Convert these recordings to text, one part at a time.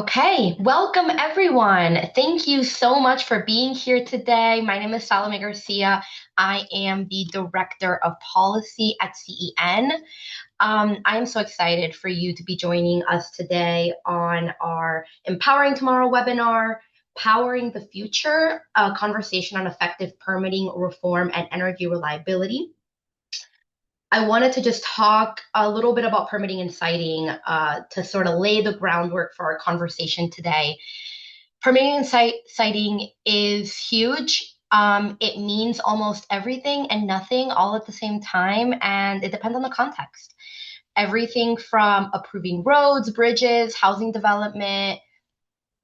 Okay, welcome everyone. Thank you so much for being here today. My name is Salome Garcia. I am the Director of Policy at CEN. I am so excited for you to be joining us today on our Empowering Tomorrow webinar, Powering the Future, a conversation on effective permitting reform and energy reliability. I wanted to just talk a little bit about permitting and siting to sort of lay the groundwork for our conversation today. Permitting and siting is huge. It means almost everything and nothing all at the same time, and it depends on the context. Everything from approving roads, bridges, housing development,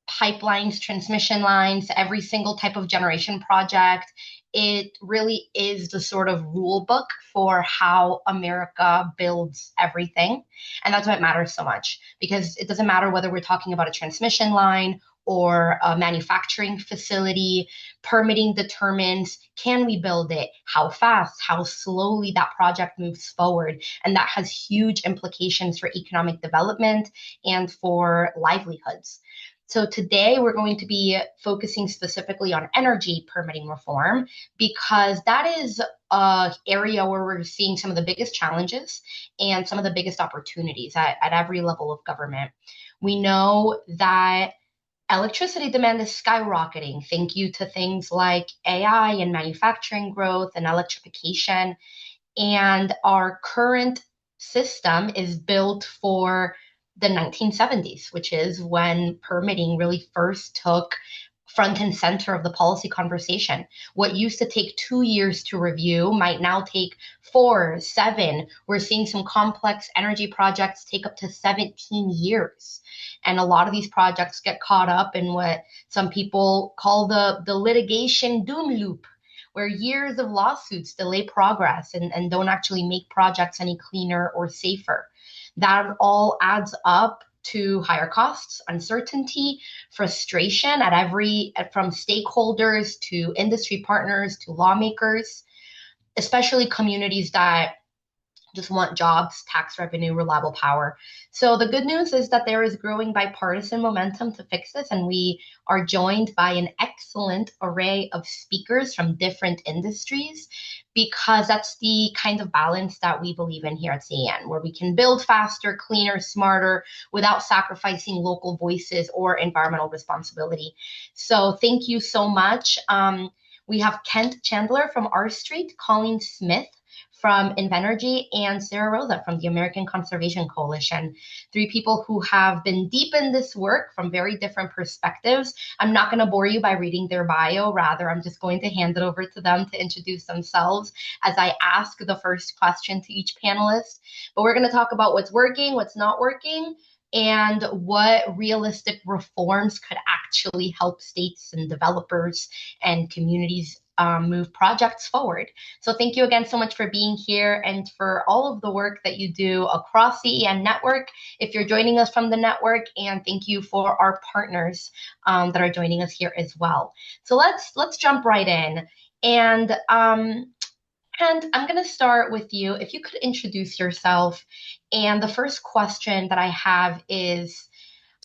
pipelines, transmission lines, every single type of generation project. It really is the sort of rule book for how America builds everything. And that's why it matters so much, because it doesn't matter whether we're talking about a transmission line or a manufacturing facility. Permitting determines, can we build it, how fast, how slowly that project moves forward. And that has huge implications for economic development and for livelihoods. So today we're going to be focusing specifically on energy permitting reform because that is an area where we're seeing some of the biggest challenges and some of the biggest opportunities at every level of government. We know that electricity demand is skyrocketing, thank you to things like AI and manufacturing growth and electrification. And our current system is built for the 1970s, which is when permitting really first took front and center of the policy conversation. What used to take 2 years to review might now take 4, 7. We're seeing some complex energy projects take up to 17 years. And a lot of these projects get caught up in what some people call the litigation doom loop, where years of lawsuits delay progress and don't actually make projects any cleaner or safer. That all adds up to higher costs, uncertainty, frustration from stakeholders to industry partners to lawmakers, especially communities that just want jobs, tax revenue, reliable power. So the good news is that there is growing bipartisan momentum to fix this, and we are joined by an excellent array of speakers from different industries because that's the kind of balance that we believe in here at CEN, where we can build faster, cleaner, smarter without sacrificing local voices or environmental responsibility. So thank you so much. We have Kent Chandler from R Street, Colleen Smith from Invenergy, and Sarah Rosa from the American Conservation Coalition. 3 people who have been deep in this work from very different perspectives. I'm not going to bore you by reading their bio. Rather, I'm just going to hand it over to them to introduce themselves as I ask the first question to each panelist. But we're going to talk about what's working, what's not working, and what realistic reforms could actually help states and developers and communities move projects forward. So thank you again so much for being here and for all of the work that you do across the EN network, if you're joining us from the network, and thank you for our partners that are joining us here as well. So let's jump right in. And I'm going to start with you. If you could introduce yourself. And the first question that I have is,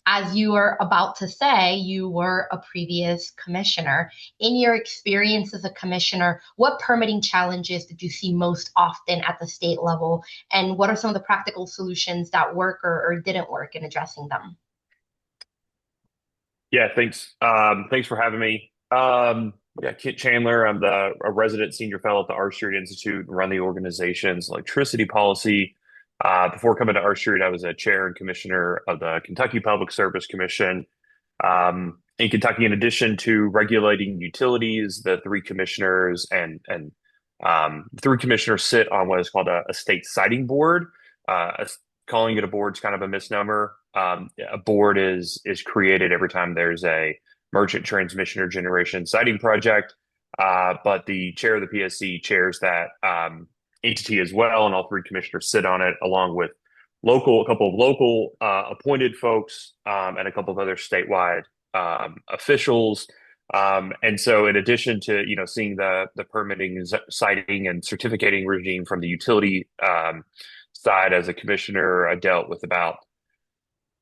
as you were about to say, you were a previous commissioner. In your experience as a commissioner, what permitting challenges did you see most often at the state level? And what are some of the practical solutions that work or didn't work in addressing them? Yeah, thanks. Thanks for having me. Yeah, Kit Chandler. I'm a resident senior fellow at the R Street Institute and run the organization's electricity policy. Before coming to R Street, I was a chair and commissioner of the Kentucky Public Service Commission. In Kentucky, in addition to regulating utilities, the 3 commissioners and 3 commissioners sit on what is called a state siting board. Calling it a board is kind of a misnomer. A board is created every time there's a merchant transmission or generation siting project. But the chair of the PSC chairs that entity as well, and all 3 commissioners sit on it, along with a couple of local appointed folks, and a couple of other statewide officials. And so, in addition to seeing the permitting, siting, and certificating regime from the utility side as a commissioner, I dealt with about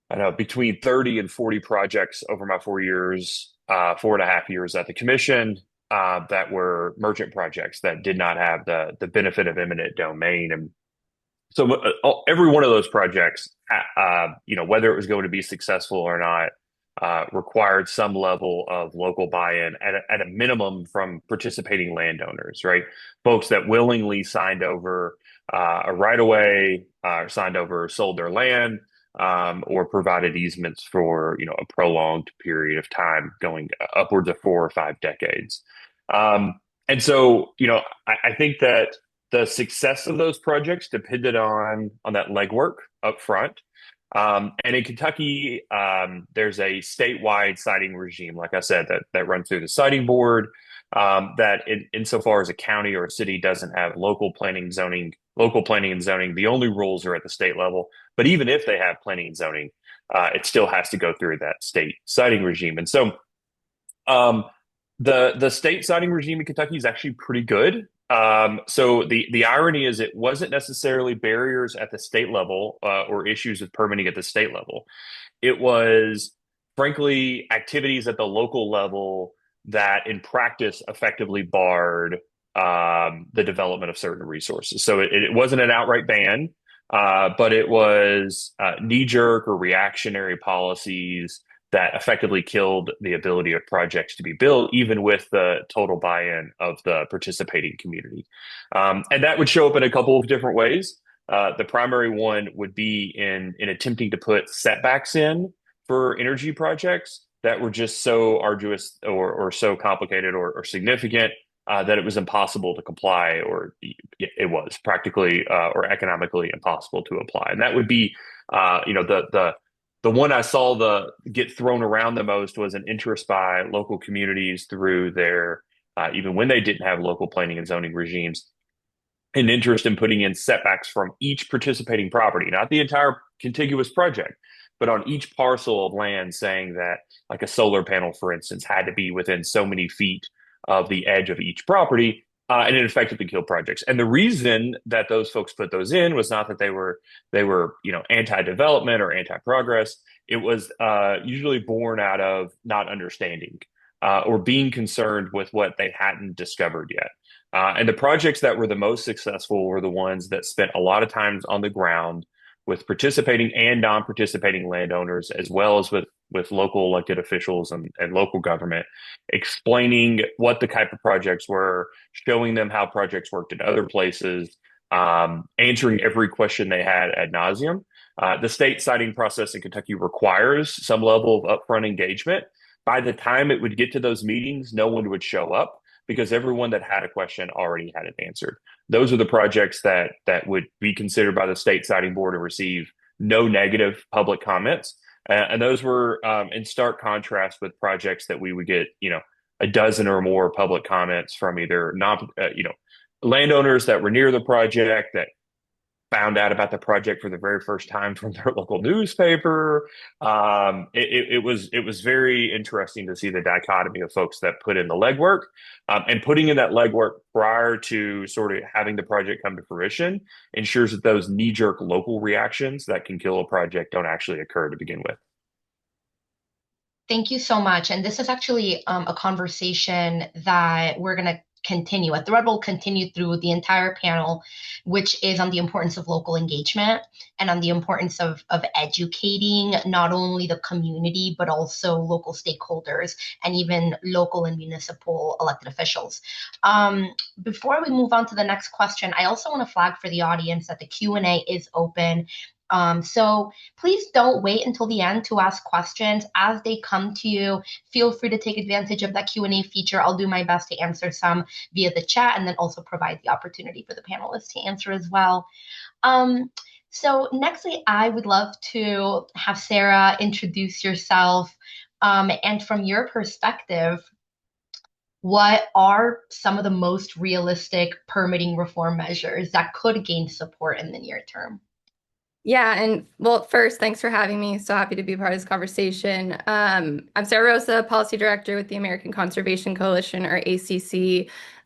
I don't know, between 30 and 40 projects over my 4 years, 4.5 years at the commission, that were merchant projects that did not have the benefit of eminent domain. And so every one of those projects, whether it was going to be successful or not, required some level of local buy-in at a minimum from participating landowners, right? Folks that willingly signed over a right-of-way, signed over, sold their land, or provided easements for, a prolonged period of time, going upwards of 4 or 5 decades. And so, I think that the success of those projects depended on that legwork up front. And in Kentucky, there's a statewide siting regime, like I said, that runs through the siting board. That insofar as a county or a city doesn't have local planning and zoning, the only rules are at the state level. But even if they have planning and zoning, it still has to go through that state siting regime. And so, um, the state siting regime in Kentucky is actually pretty good. So the irony is it wasn't necessarily barriers at the state level, or issues with permitting at the state level. It was, frankly, activities at the local level that, in practice, effectively barred the development of certain resources. So it wasn't an outright ban, but it was knee-jerk or reactionary policies that effectively killed the ability of projects to be built, even with the total buy-in of the participating community. And that would show up in a couple of different ways. The primary one would be in attempting to put setbacks in for energy projects that were just so arduous or so complicated or significant, that it was impossible to comply, or it was practically, or economically impossible to apply. And that would be, the one I saw get thrown around the most was an interest by local communities through their, even when they didn't have local planning and zoning regimes, an interest in putting in setbacks from each participating property, not the entire contiguous project, but on each parcel of land, saying that, like, a solar panel, for instance, had to be within so many feet of the edge of each property. And it effectively killed projects. And the reason that those folks put those in was not that they were anti-development or anti-progress. It was usually born out of not understanding, or being concerned with what they hadn't discovered yet. And the projects that were the most successful were the ones that spent a lot of times on the ground with participating and non-participating landowners, as well as with local elected officials and local government, explaining what the type of projects were, showing them how projects worked in other places, answering every question they had ad nauseum. The state siting process in Kentucky requires some level of upfront engagement. By the time it would get to those meetings, no one would show up because everyone that had a question already had it answered. Those are the projects that would be considered by the state siting board to receive no negative public comments. And those were, in stark contrast with projects that we would get, a dozen or more public comments from either non, landowners that were near the project, that found out about the project for the very first time from their local newspaper. It was very interesting to see the dichotomy of folks that put in the legwork, and putting in that legwork prior to sort of having the project come to fruition ensures that those knee-jerk local reactions that can kill a project don't actually occur to begin with. Thank you so much. And this is actually a conversation that we're going to continue. A thread will continue through the entire panel, which is on the importance of local engagement and on the importance of educating not only the community, but also local stakeholders and even local and municipal elected officials. Before we move on to the next question, I also want to flag for the audience that the Q&A is open. So please don't wait until the end to ask questions. As they come to you, feel free to take advantage of that Q&A feature. I'll do my best to answer some via the chat and then also provide the opportunity for the panelists to answer as well. So nextly, I would love to have Sarah introduce yourself, and from your perspective, what are some of the most realistic permitting reform measures that could gain support in the near term? Yeah, and well, first, thanks for having me. So happy to be part of this conversation. I'm Sarah Rosa, Policy Director with the American Conservation Coalition, or ACC.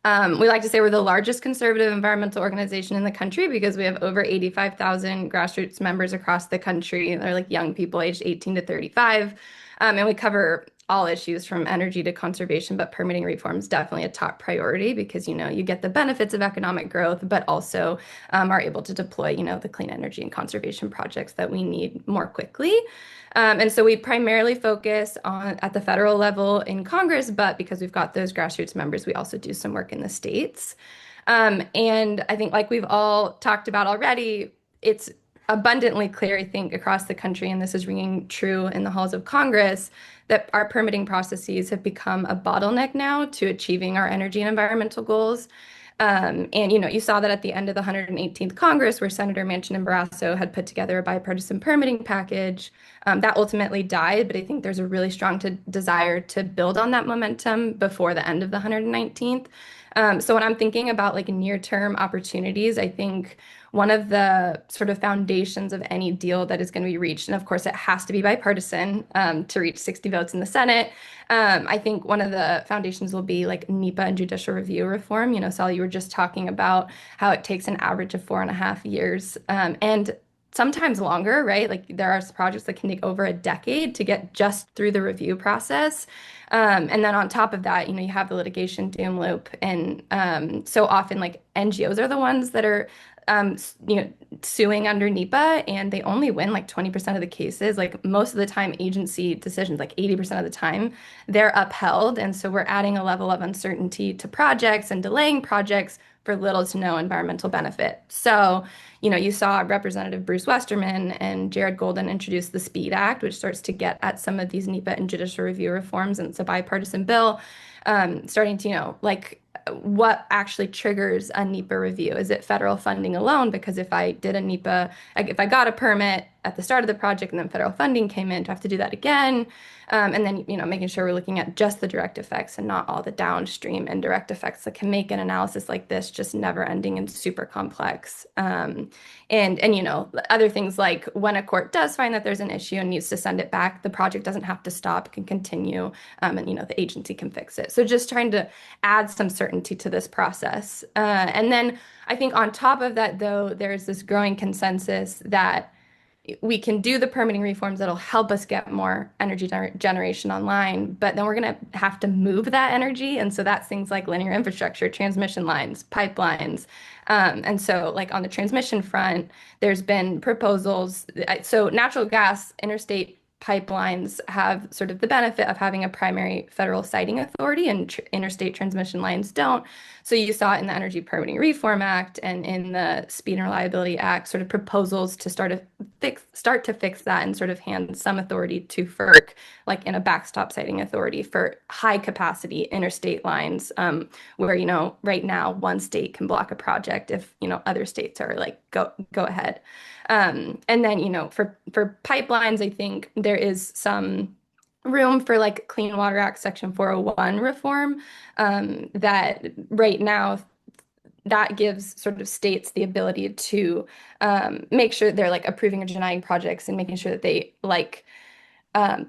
We like to say we're the largest conservative environmental organization in the country because we have over 85,000 grassroots members across the country. They're like young people aged 18 to 35. And we cover all issues from energy to conservation, but permitting reform is definitely a top priority because, you get the benefits of economic growth, but also are able to deploy, the clean energy and conservation projects that we need more quickly. And so we primarily focus on at the federal level in Congress, but because we've got those grassroots members, we also do some work in the states. And I think, like we've all talked about already, it's abundantly clear, I think, across the country, and this is ringing true in the halls of Congress, that our permitting processes have become a bottleneck now to achieving our energy and environmental goals. And you saw that at the end of the 118th Congress, where Senator Manchin and Barrasso had put together a bipartisan permitting package. That ultimately died, but I think there's a really strong desire to build on that momentum before the end of the 119th. So when I'm thinking about like near-term opportunities, I think one of the sort of foundations of any deal that is going to be reached, and of course it has to be bipartisan to reach 60 votes in the Senate. I think one of the foundations will be like NEPA and judicial review reform. Sally, you were just talking about how it takes an average of 4.5 years, and sometimes longer, right? Like there are projects that can take over a decade to get just through the review process. And then on top of that, you have the litigation doom loop. And so often, like NGOs are the ones that are, suing under NEPA, and they only win like 20% of the cases. Like most of the time, agency decisions, like 80% of the time, they're upheld. And so we're adding a level of uncertainty to projects and delaying projects for little to no environmental benefit. So, you saw Representative Bruce Westerman and Jared Golden introduce the SPEED Act, which starts to get at some of these NEPA and judicial review reforms. And it's a bipartisan bill, starting to, like what actually triggers a NEPA review? Is it federal funding alone? Because if I did a NEPA, like if I got a permit at the start of the project and then federal funding came in, to have to do that again. And then, making sure we're looking at just the direct effects and not all the downstream indirect effects that can make an analysis like this just never ending and super complex. And other things like when a court does find that there's an issue and needs to send it back, the project doesn't have to stop, it can continue, and the agency can fix it. So just trying to add some certainty to this process. And then I think on top of that, though, there's this growing consensus that we can do the permitting reforms that'll help us get more energy generation online, but then we're going to have to move that energy. And so that's things like linear infrastructure, transmission lines, pipelines. And so, like on the transmission front, there's been proposals. So, natural gas interstate pipelines have sort of the benefit of having a primary federal siting authority, and interstate transmission lines don't. So you saw it in the Energy Permitting Reform Act and in the Speed and Reliability Act, sort of proposals to start to fix that and sort of hand some authority to FERC, like in a backstop siting authority for high capacity interstate lines, where right now one state can block a project if other states are like go ahead. And then, for pipelines, I think there is some room for like Clean Water Act Section 401 reform, that right now that gives sort of states the ability to make sure they're like approving or denying projects and making sure that they like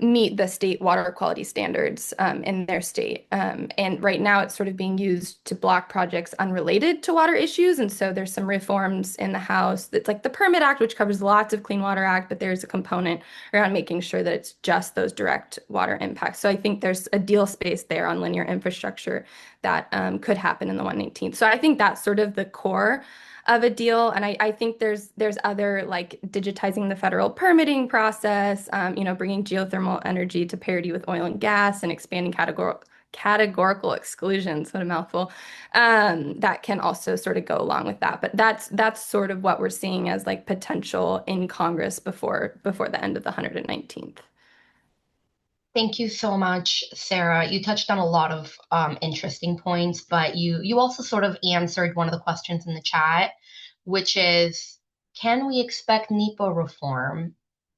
meet the state water quality standards in their state. And right now it's sort of being used to block projects unrelated to water issues. And so there's some reforms in the House that's like the Permit Act, which covers lots of Clean Water Act, but there's a component around making sure that it's just those direct water impacts. So I think there's a deal space there on linear infrastructure that could happen in the 118th. So I think that's sort of the core of a deal. And I think there's other like digitizing the federal permitting process, bringing geothermal energy to parity with oil and gas and expanding categorical exclusions, what a mouthful, that can also sort of go along with that. But that's sort of what we're seeing as like potential in Congress before the end of the 119th. Thank you so much, Sarah. You touched on a lot of interesting points, but you also sort of answered one of the questions in the chat, which is, can we expect NEPA reform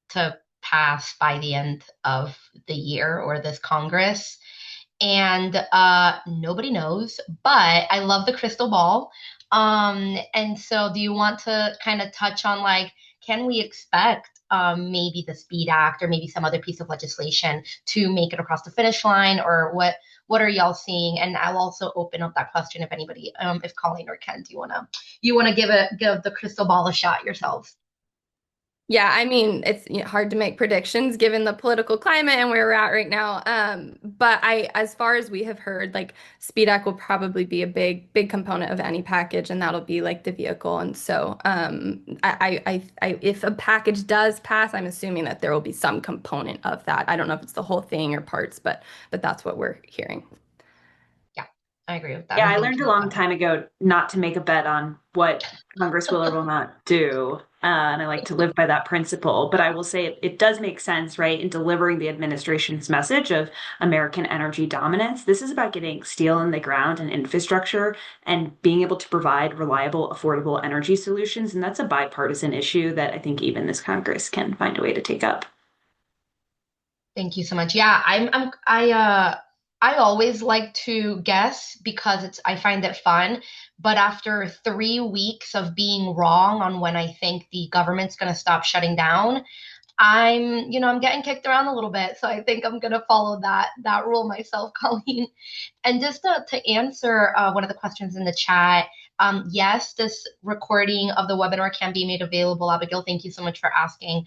to pass by the end of the year or this Congress? And nobody knows, but I love the crystal ball. And so do you want to kind of touch on like, can we expect maybe the Speed Act or maybe some other piece of legislation to make it across the finish line, or what are y'all seeing? And I'll also open up that question if anybody, if Colleen or Ken, do you wanna give the crystal ball a shot yourselves? Yeah, I mean, it's hard to make predictions given the political climate and where we're at right now. But as far as we have heard, like Speed Act will probably be a big component of any package, and that'll be like the vehicle. And so, if a package does pass, I'm assuming that there will be some component of that. I don't know if it's the whole thing or parts, but that's what we're hearing. Yeah, I agree with that. Yeah, And I thank learned a you. long time ago not to make a bet on what Congress will or will not do. And I like to live by that principle. But I will say it does make sense, right, in delivering the administration's message of American energy dominance. This is about getting steel in the ground and infrastructure and being able to provide reliable, affordable energy solutions. And that's a bipartisan issue that I think even this Congress can find a way to take up. Thank you so much. Yeah, I always like to guess because I find it fun. But after 3 weeks of being wrong on when I think the government's gonna stop shutting down, I'm getting kicked around a little bit. So I think I'm gonna follow that rule myself, Colleen. And just to answer one of the questions in the chat, yes, this recording of the webinar can be made available. Abigail, thank you so much for asking.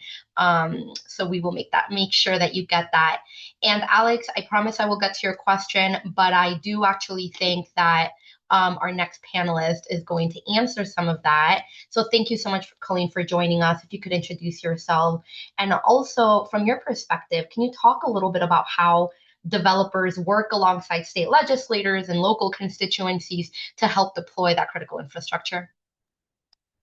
So we will make sure that you get that. And Alex, I promise I will get to your question, but I do actually think that our next panelist is going to answer some of that. So thank you so much, Colleen, for joining us. If you could introduce yourself. And also, from your perspective, can you talk a little bit about how developers work alongside state legislators and local constituencies to help deploy that critical infrastructure?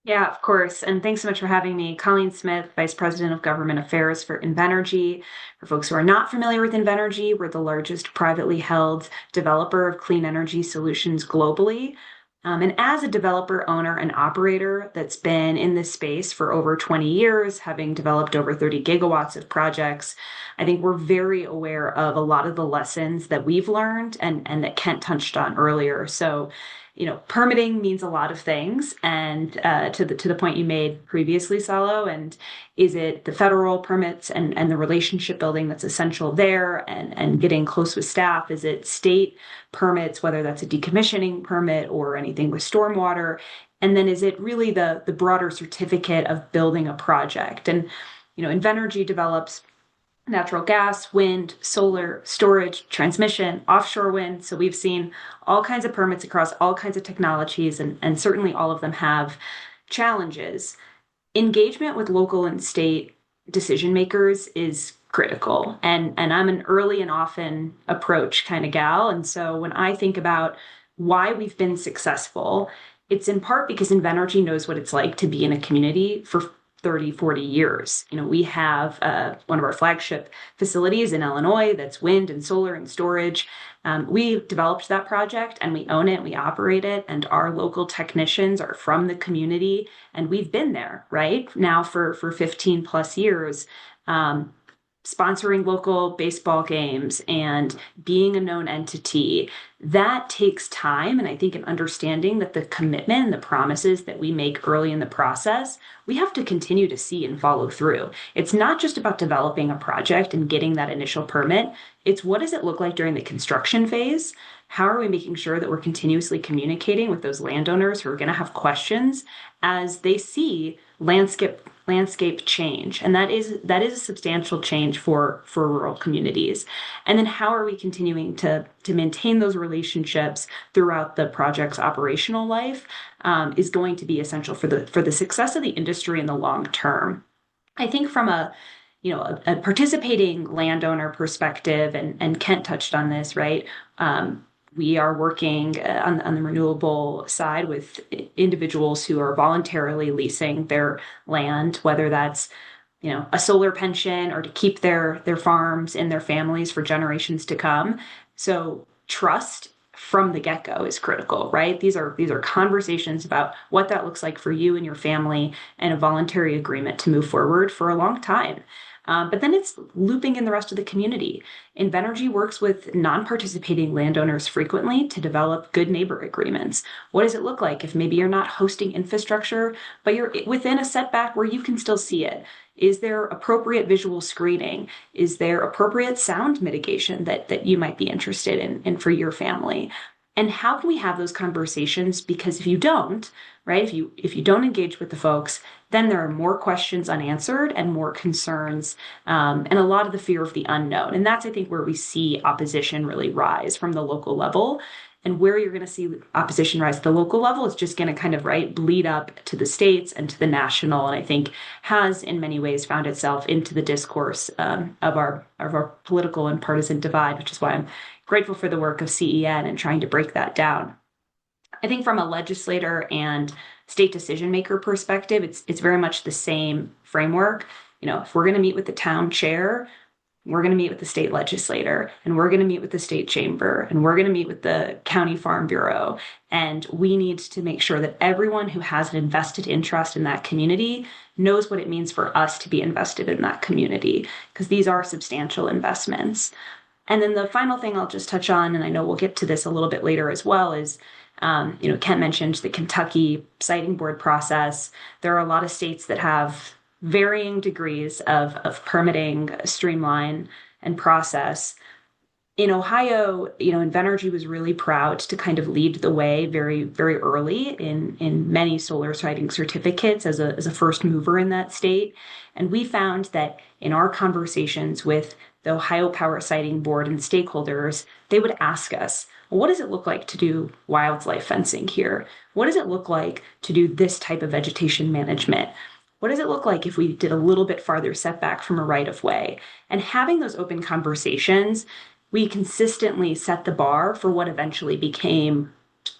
Yeah, of course. And thanks so much for having me. Colleen Smith, Vice President of Government Affairs for Invenergy. For folks who are not familiar with Invenergy, we're the largest privately held developer of clean energy solutions globally. And as a developer, owner, and operator that's been in this space for over 20 years, having developed over 30 gigawatts of projects, I think we're very aware of a lot of the lessons that we've learned and that Kent touched on earlier. So, permitting means a lot of things, and to the point you made previously, Salo, and is it the federal permits and the relationship building that's essential there, and getting close with staff? Is it state permits, whether that's a decommissioning permit or anything with stormwater? And then is it really the broader certificate of building a project? And Invenergy develops natural gas, wind, solar, storage, transmission, offshore wind. So we've seen all kinds of permits across all kinds of technologies, and certainly all of them have challenges. Engagement with local and state decision makers is critical. And I'm an early and often approach kind of gal. And so when I think about why we've been successful, it's in part because Invenergy knows what it's like to be in a community for 30, 40 years. We have one of our flagship facilities in Illinois that's wind and solar and storage. We developed that project and we own it, we operate it, and our local technicians are from the community, and we've been there, right? Now for 15 plus years. Sponsoring local baseball games and being a known entity, that takes time. And I think an understanding that the commitment and the promises that we make early in the process, we have to continue to see and follow through. It's not just about developing a project and getting that initial permit. It's what does it look like during the construction phase? How are we making sure that we're continuously communicating with those landowners who are going to have questions as they see landscape change? And that is a substantial change for rural communities. And then how are we continuing to maintain those relationships throughout the project's operational life is going to be essential for the success of the industry in the long term. I think from a participating landowner perspective, and Kent touched on this, right? We are working on the renewable side with individuals who are voluntarily leasing their land, whether that's a solar pension or to keep their farms and their families for generations to come. So trust from the get-go is critical, right? These are conversations about what that looks like for you and your family, and a voluntary agreement to move forward for a long time. But then it's looping in the rest of the community. Invenergy works with non-participating landowners frequently to develop good neighbor agreements. What does it look like if maybe you're not hosting infrastructure, but you're within a setback where you can still see it? Is there appropriate visual screening? Is there appropriate sound mitigation that you might be interested in for your family? And how can we have those conversations? Because if you don't, right, if you don't engage with the folks, then there are more questions unanswered and more concerns, and a lot of the fear of the unknown. And that's, I think, where we see opposition really rise from the local level. And where you're going to see opposition rise at the local level is just going to kind of, right, bleed up to the states and to the national, and I think has in many ways found itself into the discourse of our political and partisan divide, which is why I'm grateful for the work of CEN and trying to break that down. I think from a legislator and state decision maker perspective, it's very much the same framework. If we're going to meet with the town chair, we're going to meet with the state legislator, and we're going to meet with the state chamber, and we're going to meet with the county farm bureau. And we need to make sure that everyone who has an invested interest in that community knows what it means for us to be invested in that community, because these are substantial investments. And then the final thing I'll just touch on, and I know we'll get to this a little bit later as well, is Kent mentioned the Kentucky siting board process. There are a lot of states that have varying degrees of permitting, streamline, and process. In Ohio, Invenergy was really proud to kind of lead the way very, very early in many solar siting certificates as a first mover in that state. And we found that in our conversations with the Ohio Power Siting Board and stakeholders, they would ask us, well, what does it look like to do wildlife fencing here? What does it look like to do this type of vegetation management? What does it look like if we did a little bit farther setback from a right of way? And having those open conversations, we consistently set the bar for what eventually became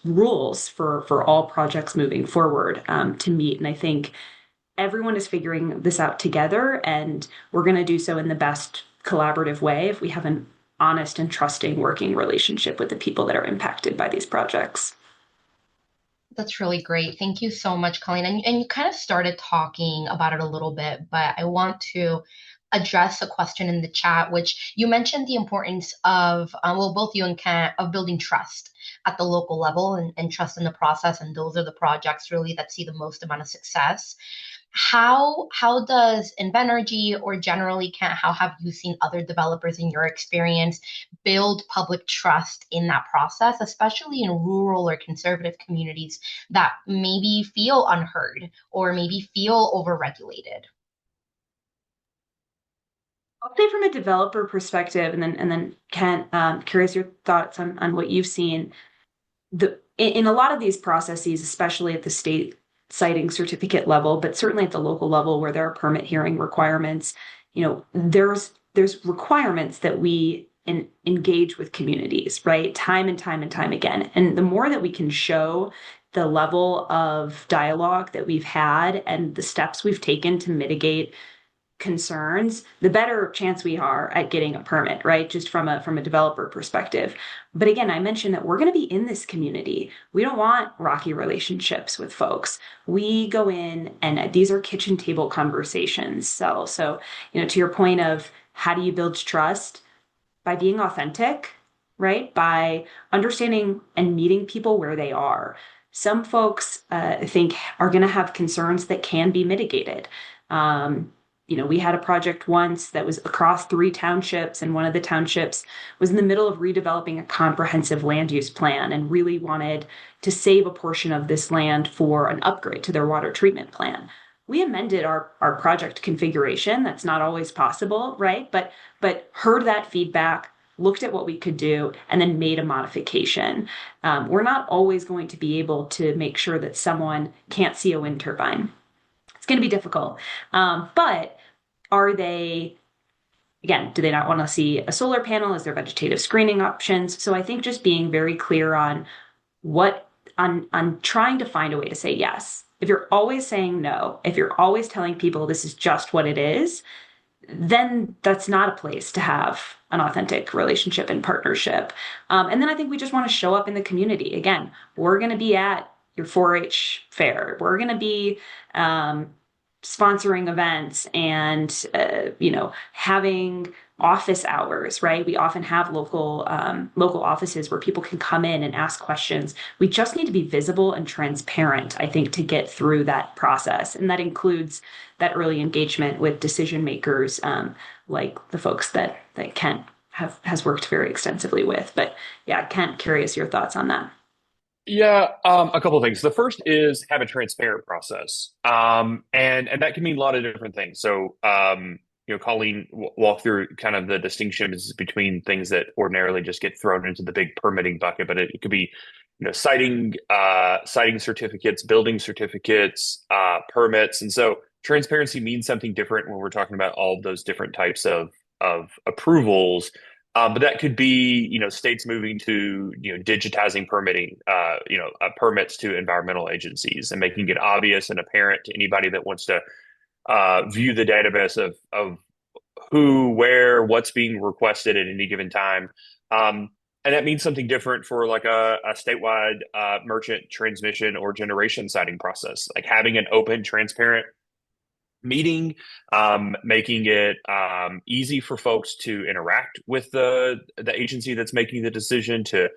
rules for all projects moving forward to meet. And I think everyone is figuring this out together, and we're going to do so in the best collaborative way if we have an honest and trusting working relationship with the people that are impacted by these projects. That's really great. Thank you so much, Colleen. And you kind of started talking about it a little bit, but I want to address a question in the chat, which you mentioned the importance of, well, both you and Kent, of building trust at the local level and trust in the process. And those are the projects really that see the most amount of success. How does Invenergy, or generally, Kent, how have you seen other developers in your experience build public trust in that process, especially in rural or conservative communities that maybe feel unheard or maybe feel overregulated? I'll say from a developer perspective, and then Kent, curious your thoughts on what you've seen. In a lot of these processes, especially at the state siting certificate level, but certainly at the local level where there are permit hearing requirements, there's requirements that we engage with communities, right? Time and time and time again. And the more that we can show the level of dialogue that we've had and the steps we've taken to mitigate concerns, the better chance we are at getting a permit, right? Just from a developer perspective. But again, I mentioned that we're going to be in this community. We don't want rocky relationships with folks. We go in, and these are kitchen table conversations. So to your point of how do you build trust? By being authentic, right? By understanding and meeting people where they are. Some folks, I think, are going to have concerns that can be mitigated. We had a project once that was across 3 townships, and one of the townships was in the middle of redeveloping a comprehensive land use plan and really wanted to save a portion of this land for an upgrade to their water treatment plant. We amended our project configuration. That's not always possible, right? But heard that feedback, looked at what we could do, and then made a modification. We're not always going to be able to make sure that someone can't see a wind turbine. It's going to be difficult. But are they, again, do they not want to see a solar panel? Is there vegetative screening options? So I think just being very clear on on trying to find a way to say yes. If you're always saying no, if you're always telling people this is just what it is, then that's not a place to have an authentic relationship and partnership. And then I think we just want to show up in the community. Again, we're going to be at your 4-H fair. We're going to be sponsoring events and having office hours, right? We often have local offices where people can come in and ask questions. We just need to be visible and transparent, I think, to get through that process. And that includes that early engagement with decision makers, like the folks that Kent has worked very extensively with. But yeah, Kent, curious your thoughts on that. Yeah, a couple of things. The first is have a transparent process, and that can mean a lot of different things. So, Colleen walked through kind of the distinctions between things that ordinarily just get thrown into the big permitting bucket, but it could be, citing certificates, building certificates, permits, and so transparency means something different when we're talking about all of those different types of approvals. But that could be, states moving to, digitizing permitting, permits to environmental agencies and making it obvious and apparent to anybody that wants to view the database of who, where, what's being requested at any given time. And that means something different for like a statewide merchant transmission or generation siting process, like having an open, transparent meeting, making it easy for folks to interact with the agency that's making the decision to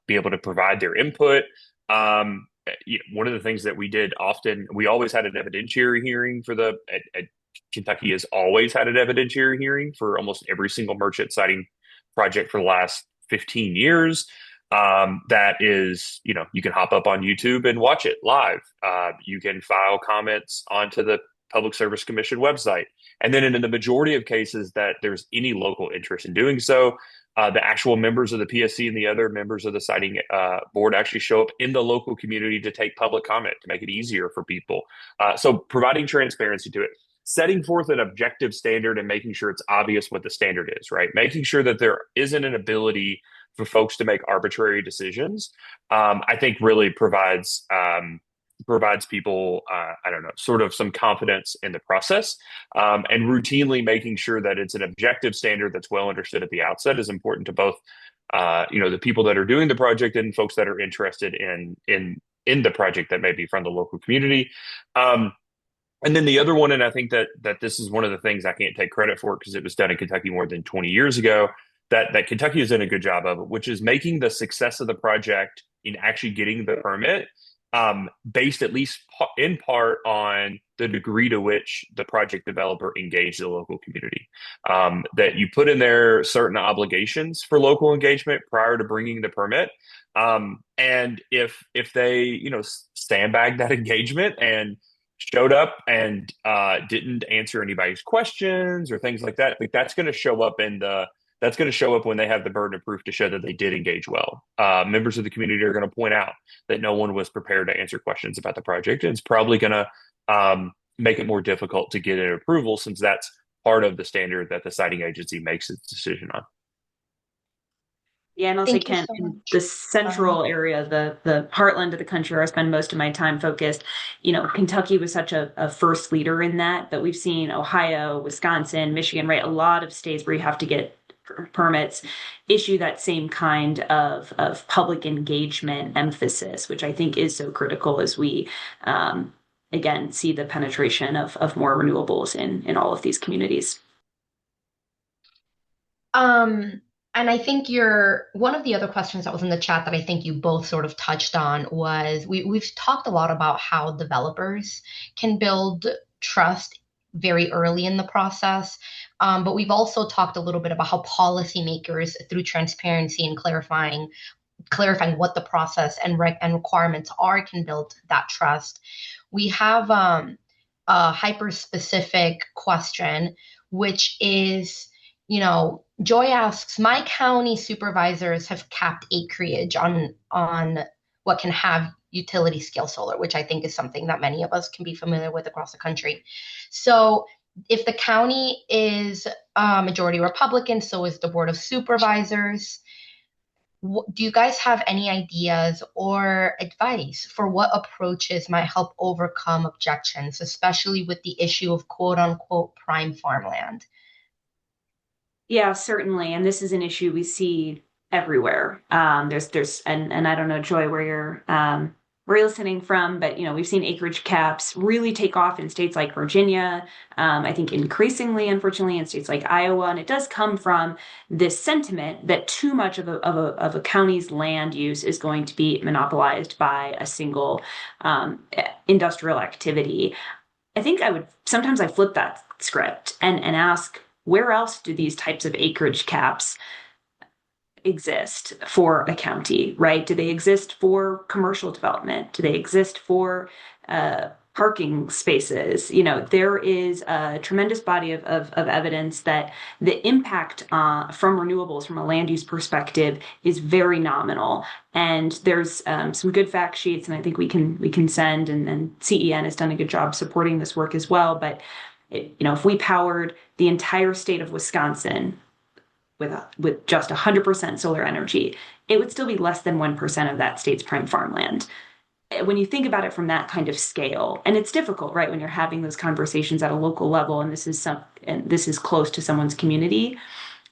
be able to provide their input. One of the things that we did often, we always had an evidentiary hearing at Kentucky has always had an evidentiary hearing for almost every single merchant siting project for the last 15 years. That is, you can hop up on YouTube and watch it live. You can file comments onto the Public Service Commission website. And then in the majority of cases that there's any local interest in doing so, the actual members of the PSC and the other members of the siting board actually show up in the local community to take public comment to make it easier for people. So providing transparency to it, setting forth an objective standard and making sure it's obvious what the standard is, right? Making sure that there isn't an ability for folks to make arbitrary decisions, I think really provides people, sort of some confidence in the process. And routinely making sure that it's an objective standard that's well understood at the outset is important to both, the people that are doing the project and folks that are interested in the project that may be from the local community. And then the other one, and I think that this is one of the things I can't take credit for because it was done in Kentucky more than 20 years ago, that Kentucky has done a good job of, which is making the success of the project in actually getting the permit based at least in part on the degree to which the project developer engaged the local community. That you put in there certain obligations for local engagement prior to bringing the permit. And if they, sandbag that engagement and showed up and didn't answer anybody's questions or things like that, like that's going to show up when they have the burden of proof to show that they did engage well. Members of the community are going to point out that no one was prepared to answer questions about the project. And it's probably going to make it more difficult to get an approval since that's part of the standard that the siting agency makes its decision on. Yeah, and also Kent, in the central area, the heartland of the country where I spend most of my time focused, Kentucky was such a first leader in that, but we've seen Ohio, Wisconsin, Michigan, right? A lot of states where you have to get permits issue that same kind of public engagement emphasis, which I think is so critical as we again see the penetration of more renewables in all of these communities. And I think one of the other questions that was in the chat that I think you both sort of touched on was we've talked a lot about how developers can build trust very early in the process. But we've also talked a little bit about how policymakers, through transparency and clarifying what the process and requirements are, can build that trust. We have a hyper-specific question, which is, Joy asks, my county supervisors have capped acreage on what can have utility scale solar, which I think is something that many of us can be familiar with across the country. So if the county is majority Republican, so is the Board of Supervisors. Do you guys have any ideas or advice for what approaches might help overcome objections, especially with the issue of quote unquote prime farmland? Yeah, certainly. And this is an issue we see everywhere. And I don't know, Joy, where you're where you're listening from, but we've seen acreage caps really take off in states like Virginia. I think increasingly, unfortunately, in states like Iowa, and it does come from this sentiment that too much of a county's land use is going to be monopolized by a single industrial activity. I think sometimes I flip that script and ask, where else do these types of acreage caps exist for a county, right? Do they exist for commercial development? Do they exist for parking spaces? There is a tremendous body of evidence that the impact from renewables from a land use perspective is very nominal. And there's some good fact sheets, and I think we can send, and CEN has done a good job supporting this work as well. But if we powered the entire state of Wisconsin with just 100% solar energy, it would still be less than 1% of that state's prime farmland. When you think about it from that kind of scale, and it's difficult, right, when you're having those conversations at a local level, and this is close to someone's community,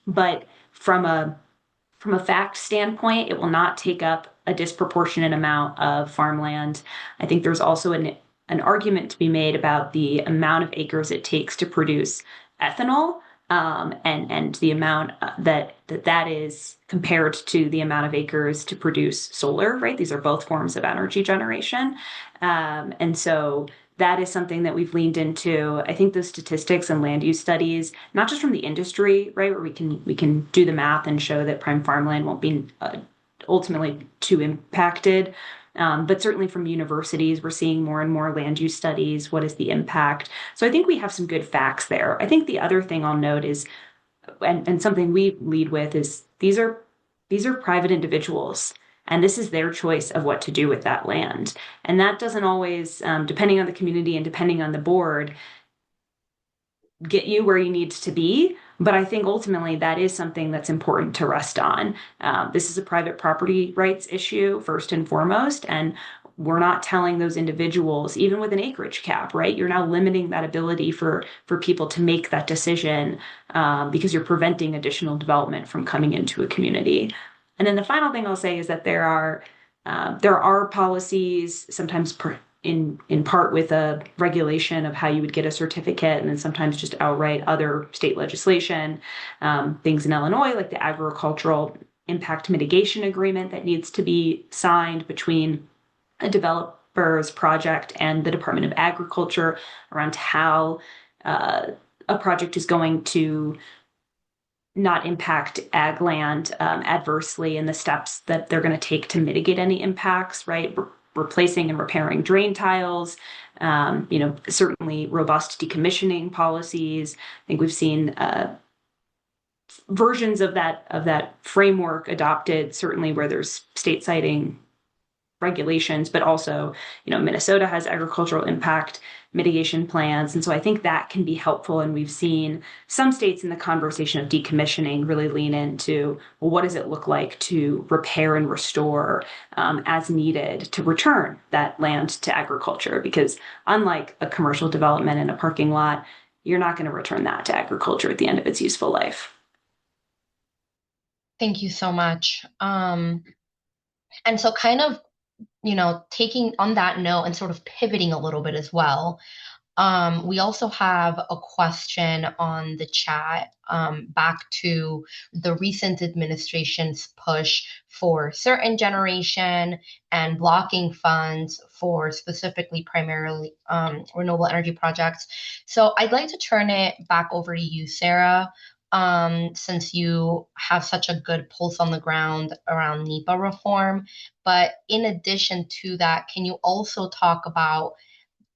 but from a fact standpoint, it will not take up a disproportionate amount of farmland. I think there's also an argument to be made about the amount of acres it takes to produce ethanol. And the amount that is compared to the amount of acres to produce solar, right? These are both forms of energy generation. And so that is something that we've leaned into. I think the statistics and land use studies, not just from the industry, right, where we can do the math and show that prime farmland won't be ultimately too impacted. But certainly from universities, we're seeing more and more land use studies. What is the impact? So I think we have some good facts there. I think the other thing I'll note is, and something we lead with, is these are private individuals, and this is their choice of what to do with that land. And that doesn't always, depending on the community and depending on the board, get you where you need to be. But I think ultimately that is something that's important to rest on. This is a private property rights issue, first and foremost. And we're not telling those individuals, even with an acreage cap, right? You're now limiting that ability for people to make that decision because you're preventing additional development from coming into a community. And then the final thing I'll say is that there are policies, sometimes in part with a regulation of how you would get a certificate, and then sometimes just outright other state legislation, things in Illinois, like the agricultural impact mitigation agreement that needs to be signed between a developer's project and the Department of Agriculture around how a project is going to not impact ag land adversely, and the steps that they're going to take to mitigate any impacts, right? Replacing and repairing drain tiles, certainly robust decommissioning policies. I think we've seen versions of that framework adopted, certainly where there's state siting regulations, but also, Minnesota has agricultural impact mitigation plans. And so I think that can be helpful. And we've seen some states in the conversation of decommissioning really lean into, well, what does it look like to repair and restore as needed to return that land to agriculture? Because unlike a commercial development in a parking lot, you're not going to return that to agriculture at the end of its useful life. Thank you so much. And so kind of, taking on that note and sort of pivoting a little bit as well, we also have a question on the chat back to the recent administration's push for certain generation and blocking funds for specifically primarily renewable energy projects. So I'd like to turn it back over to you, Sarah. Since you have such a good pulse on the ground around NEPA reform. But in addition to that, can you also talk about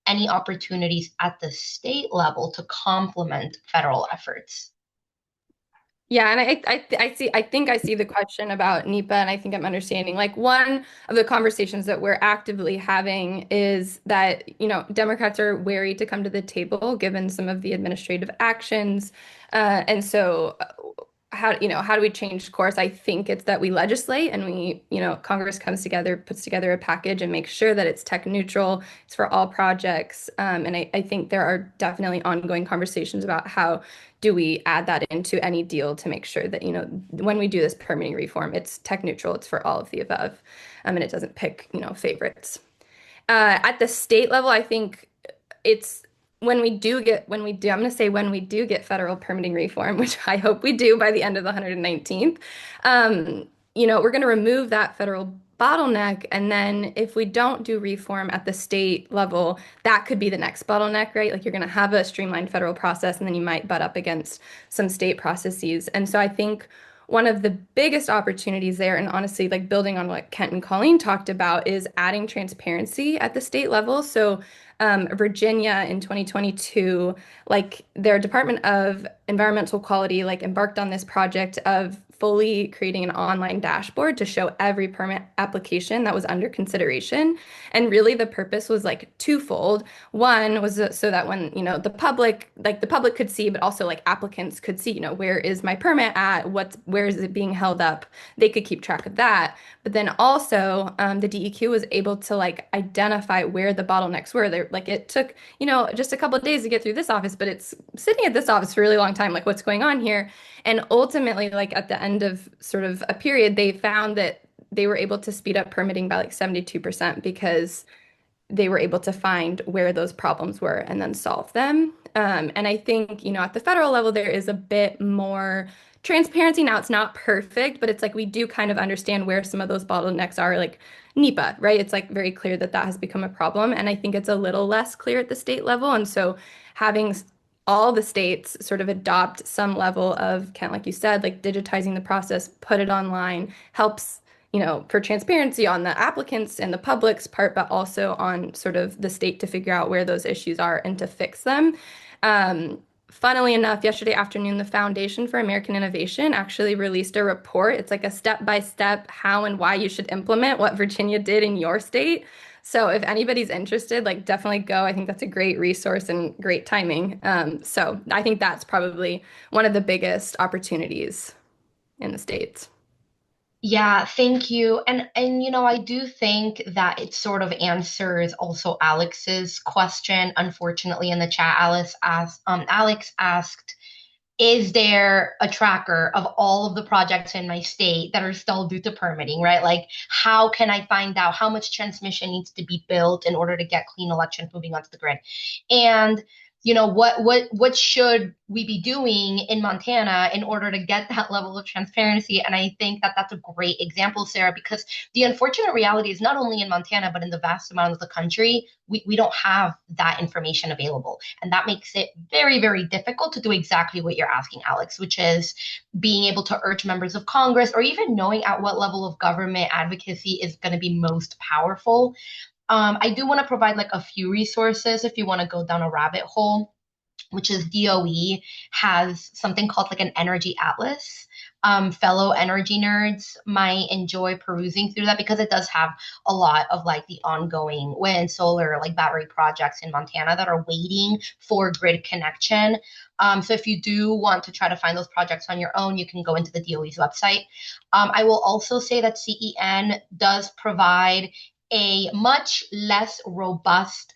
any opportunities at the state level to complement federal efforts? Yeah, and I think I see the question about NEPA, and I think I'm understanding. Like, one of the conversations that we're actively having is that, Democrats are wary to come to the table given some of the administrative actions. And so how do we change course? I think it's that we legislate and Congress comes together, puts together a package and makes sure that it's tech neutral, it's for all projects. And I think there are definitely ongoing conversations about how do we add that into any deal to make sure that, when we do this permitting reform, it's tech neutral, it's for all of the above, and it doesn't pick, favorites. At the state level, I think it's I'm going to say when we do get federal permitting reform, which I hope we do by the end of the 119th, we're going to remove that federal bottleneck. And then if we don't do reform at the state level, that could be the next bottleneck, right? Like you're going to have a streamlined federal process and then you might butt up against some state processes. And so I think one of the biggest opportunities there, and honestly, like building on what Kent and Colleen talked about, is adding transparency at the state level. So Virginia in 2022, like their Department of Environmental Quality, like embarked on this project of fully creating an online dashboard to show every permit application that was under consideration. And really the purpose was like twofold. One was so that when, the public could see, but also like applicants could see, where is my permit at? Where is it being held up? They could keep track of that. But then also the DEQ was able to like identify where the bottlenecks were. Like it took, just a couple of days to get through this office, but it's sitting at this office for a really long time. Like what's going on here? And ultimately, like at the end of sort of a period, they found that they were able to speed up permitting by like 72% because they were able to find where those problems were and then solve them. And I think, at the federal level, there is a bit more transparency. Now, it's not perfect, but it's like we do kind of understand where some of those bottlenecks are, like NEPA, right? It's like very clear that that has become a problem. And I think it's a little less clear at the state level. And so having all the states sort of adopt some level of, Kent, like you said, like digitizing the process, put it online, helps, for transparency on the applicants and the public's part, but also on sort of the state to figure out where those issues are and to fix them. Funnily enough, yesterday afternoon, the Foundation for American Innovation actually released a report. It's like a step-by-step how and why you should implement what Virginia did in your state. So if anybody's interested, like definitely go. I think that's a great resource and great timing. So I think that's probably one of the biggest opportunities in the States. Yeah, thank you. And I do think that it sort of answers also Alex's question. Unfortunately, in the chat, Alex asked, is there a tracker of all of the projects in my state that are still due to permitting, right? Like, how can I find out how much transmission needs to be built in order to get clean elections moving onto the grid? And what should we be doing in Montana in order to get that level of transparency? And I think that that's a great example, Sarah, because the unfortunate reality is not only in Montana, but in the vast amount of the country, we don't have that information available. And that makes it very, very difficult to do exactly what you're asking, Alex, which is being able to urge members of Congress or even knowing at what level of government advocacy is going to be most powerful. I do want to provide like a few resources if you want to go down a rabbit hole, which is DOE has something called like an energy atlas. Fellow energy nerds might enjoy perusing through that because it does have a lot of like the ongoing wind, solar, like battery projects in Montana that are waiting for grid connection. So if you do want to try to find those projects on your own, you can go into the DOE's website. I will also say that CEN does provide a much less robust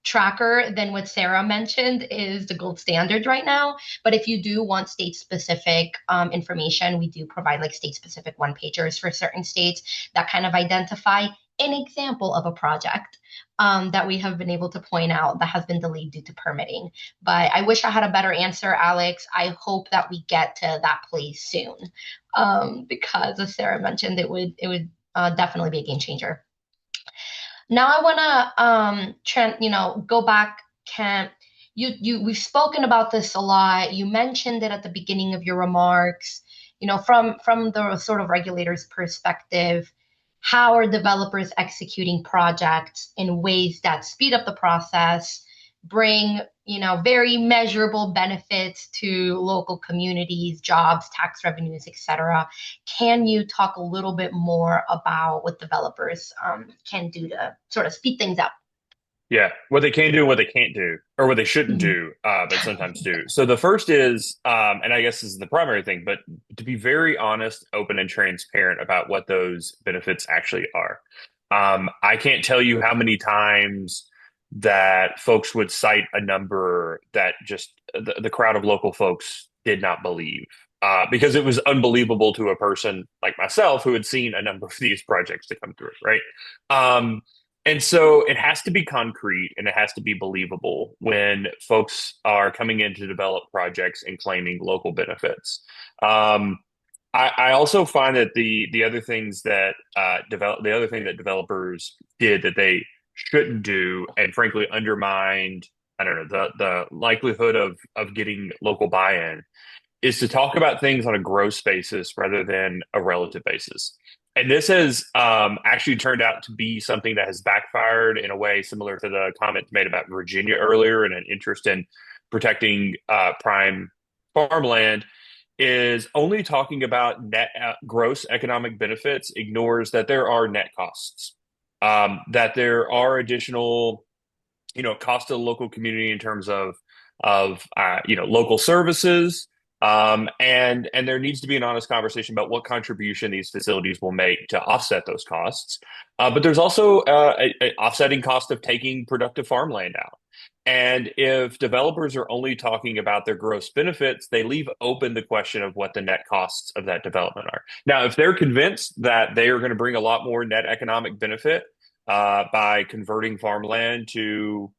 tracker than what Sarah mentioned is the gold standard right now. But if you do want state-specific information, we do provide like state-specific one-pagers for certain states that kind of identify an example of a project that we have been able to point out that has been delayed due to permitting. But I wish I had a better answer, Alex. I hope that we get to that place soon because as Sarah mentioned, it would definitely be a game changer. Now I want to, go back, Kent. We've spoken about this a lot. You mentioned it at the beginning of your remarks. From the sort of regulator's perspective, how are developers executing projects in ways that speed up the process, bring very measurable benefits to local communities, jobs, tax revenues, etc. Can you talk a little bit more about what developers can do to sort of speed things up? Yeah, what they can do and what they can't do, or what they shouldn't do, but sometimes do. So the first is, and I guess this is the primary thing, but to be very honest, open, and transparent about what those benefits actually are. I can't tell you how many times that folks would cite a number that just the crowd of local folks did not believe because it was unbelievable to a person like myself who had seen a number of these projects to come through, right? And so it has to be concrete and it has to be believable when folks are coming in to develop projects and claiming local benefits. Um, I also find that the other things that the other thing that developers did that they shouldn't do, and frankly undermined, I don't know, the likelihood of getting local buy-in, is to talk about things on a gross basis rather than a relative basis. And this has actually turned out to be something that has backfired in a way similar to the comment made about Virginia earlier and an interest in protecting prime farmland. Is only talking about net gross economic benefits ignores that there are net costs, that there are additional, cost to the local community in terms of local services, and there needs to be an honest conversation about what contribution these facilities will make to offset those costs. But there's also a offsetting cost of taking productive farmland out. And if developers are only talking about their gross benefits, they leave open the question of what the net costs of that development are. Now, if they're convinced that they are going to bring a lot more net economic benefit by converting farmland to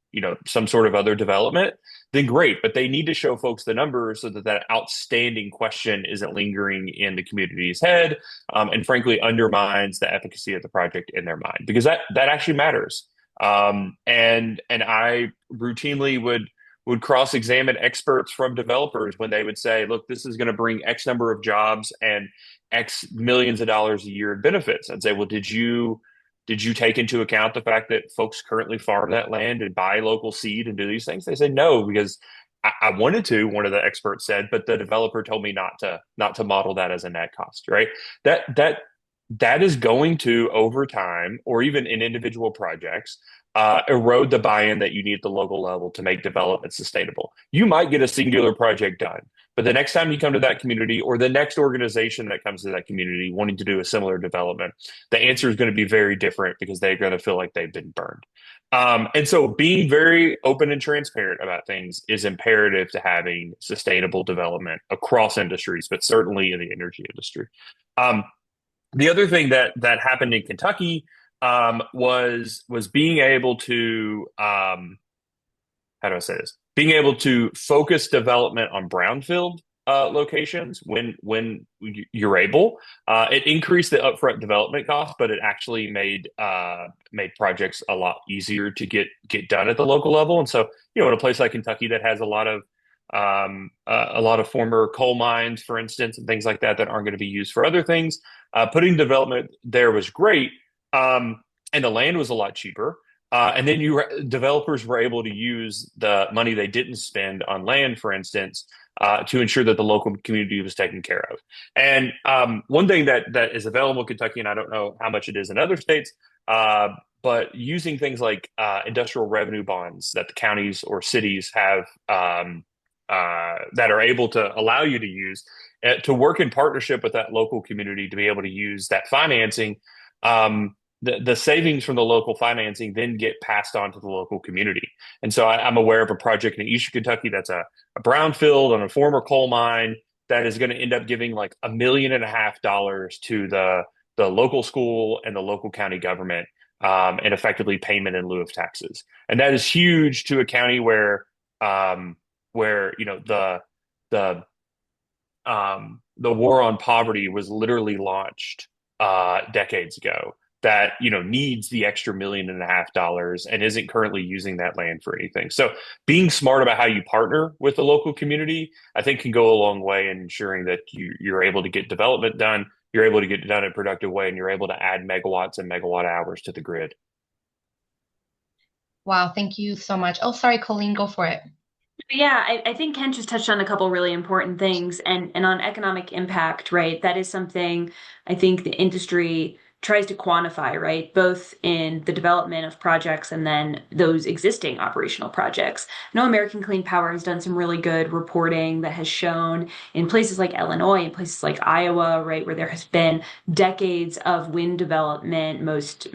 some sort of other development, then great. But they need to show folks the numbers so that that outstanding question isn't lingering in the community's head, and frankly undermines the efficacy of the project in their mind, because that actually matters. And I routinely would cross-examine experts from developers when they would say, look, this is going to bring X number of jobs and X millions of dollars a year in benefits. I'd say, well, did you take into account the fact that folks currently farm that land and buy local seed and do these things? They say no, because I wanted to, one of the experts said, but the developer told me not to model that as a net cost, right? That is going to, over time, or even in individual projects, erode the buy-in that you need at the local level to make development sustainable. You might get a singular project done, but the next time you come to that community, or the next organization that comes to that community wanting to do a similar development, the answer is going to be very different because they're going to feel like they've been burned. And so being very open and transparent about things is imperative to having sustainable development across industries, but certainly in the energy industry. The other thing that happened in Kentucky was being able to how do I say this? Being able to focus development on brownfield locations when you're able. It increased the upfront development cost, but it actually made projects a lot easier to get done at the local level. And so, in a place like Kentucky that has a lot of former coal mines, for instance, and things like that aren't going to be used for other things, putting development there was great, and the land was a lot cheaper. And then developers were able to use the money they didn't spend on land, for instance, to ensure that the local community was taken care of. And one thing that is available in Kentucky, and I don't know how much it is in other states, but using things like industrial revenue bonds that the counties or cities have, that are able to allow you to use to work in partnership with that local community to be able to use that financing. The savings from the local financing then get passed on to the local community. And so I'm aware of a project in Eastern Kentucky that's a brownfield on a former coal mine that is going to end up giving like $1.5 million to the local school and the local county government, and effectively payment in lieu of taxes. And that is huge to a county where the war on poverty was literally launched decades ago, that needs the extra $1.5 million and isn't currently using that land for anything. So being smart about how you partner with the local community, I think, can go a long way in ensuring that you're able to get development done, you're able to get it done in a productive way, and you're able to add megawatts and megawatt hours to the grid. Wow, thank you so much. Oh, sorry, Colleen, go for it. Yeah, I think Ken just touched on a couple really important things, and on economic impact, right? That is something I think the industry tries to quantify, right? Both in the development of projects and then those existing operational projects. I know American Clean Power has done some really good reporting that has shown in places like Illinois, in places like Iowa, right, where there has been decades of wind development, most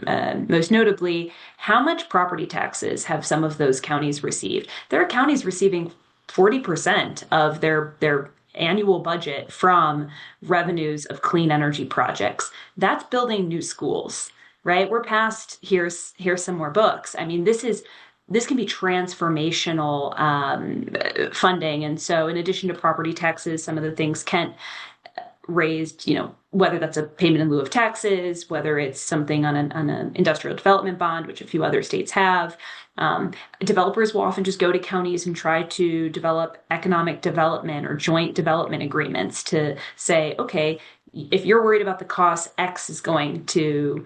notably, how much property taxes have some of those counties received? There are counties receiving 40% of their annual budget from revenues of clean energy projects. That's building new schools, right? We're past here's some more books. I mean, this can be transformational funding. And so in addition to property taxes, some of the things Kent raised, whether that's a payment in lieu of taxes, whether it's something on an industrial development bond, which a few other states have. Developers will often just go to counties and try to develop economic development or joint development agreements to say, okay, if you're worried about the cost, X is going to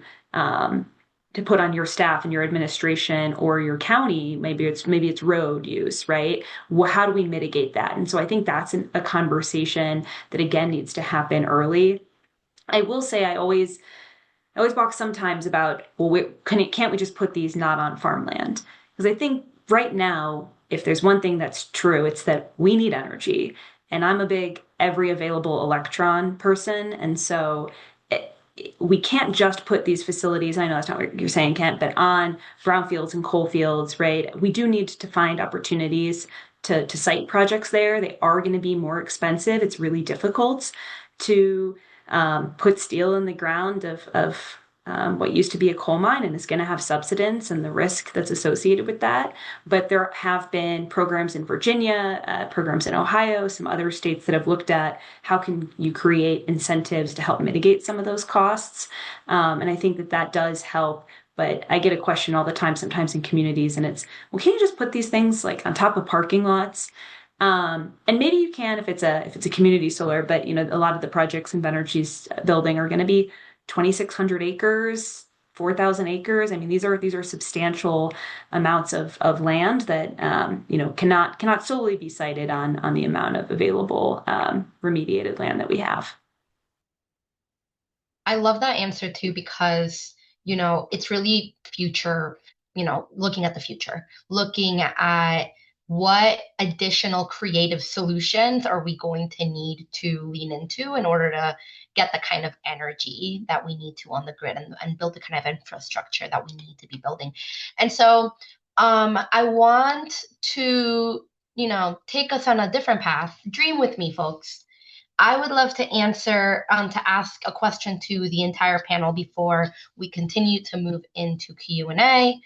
put on your staff and your administration or your county. Maybe it's road use, right? Well, how do we mitigate that? And so I think that's a conversation that again needs to happen early. I will say I always balk sometimes about, well, can't we just put these not on farmland? Because I think right now, if there's one thing that's true, it's that we need energy. And I'm a big every available electron person. And so we can't just put these facilities, I know that's not what you're saying, Kent, but on brownfields and coal fields, right? We do need to find opportunities to site projects there. They are going to be more expensive. It's really difficult to put steel in the ground of what used to be a coal mine, and is going to have subsidence and the risk that's associated with that. But there have been programs in Virginia, programs in Ohio, some other states that have looked at how can you create incentives to help mitigate some of those costs. And I think that does help. But I get a question all the time, sometimes in communities, and it's, well, can you just put these things like on top of parking lots? And maybe you can if it's a community solar, but a lot of the projects Invenergy's building are going to be 2,600 acres, 4,000 acres. I mean, these are substantial amounts of land that cannot solely be cited on the amount of available remediated land that we have. I love that answer too, because it's really future, looking at the future, looking at what additional creative solutions are we going to need to lean into in order to get the kind of energy that we need to on the grid and build the kind of infrastructure that we need to be building. And so I want to, take us on a different path. Dream with me, folks. I would love to ask a question to the entire panel before we continue to move into Q&A.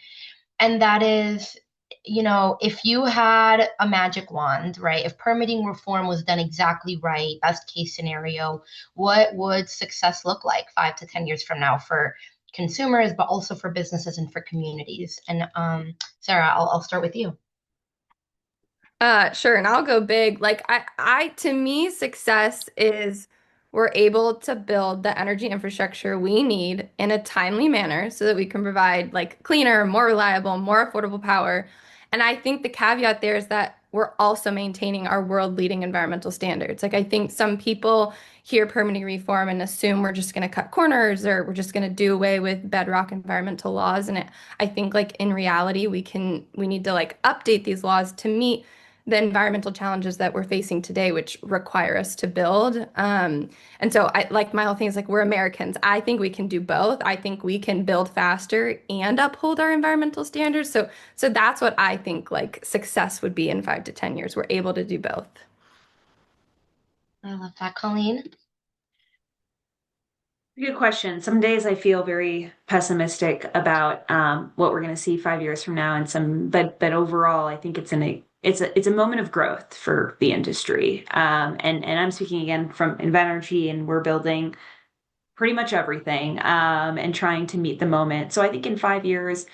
And that is, if you had a magic wand, right? If permitting reform was done exactly right, best case scenario, what would success look like 5 to 10 years from now for consumers, but also for businesses and for communities? And Sarah, I'll start with you. Sure, and I'll go big. Like to me, success is we're able to build the energy infrastructure we need in a timely manner so that we can provide like cleaner, more reliable, more affordable power. And I think the caveat there is that we're also maintaining our world-leading environmental standards. Like I think some people hear permitting reform and assume we're just going to cut corners or we're just going to do away with bedrock environmental laws. And I think like in reality, we need to like update these laws to meet the environmental challenges that we're facing today, which require us to build. And so my whole thing is like, we're Americans. I think we can do both. I think we can build faster and uphold our environmental standards. So that's what I think like success would be in 5 to 10 years. We're able to do both. I love that, Colleen. Good question. Some days I feel very pessimistic about what we're going to see 5 years from now, but overall, I think it's a moment of growth for the industry. And I'm speaking again from Invenergy, and we're building pretty much everything and trying to meet the moment. So I think in 5 years,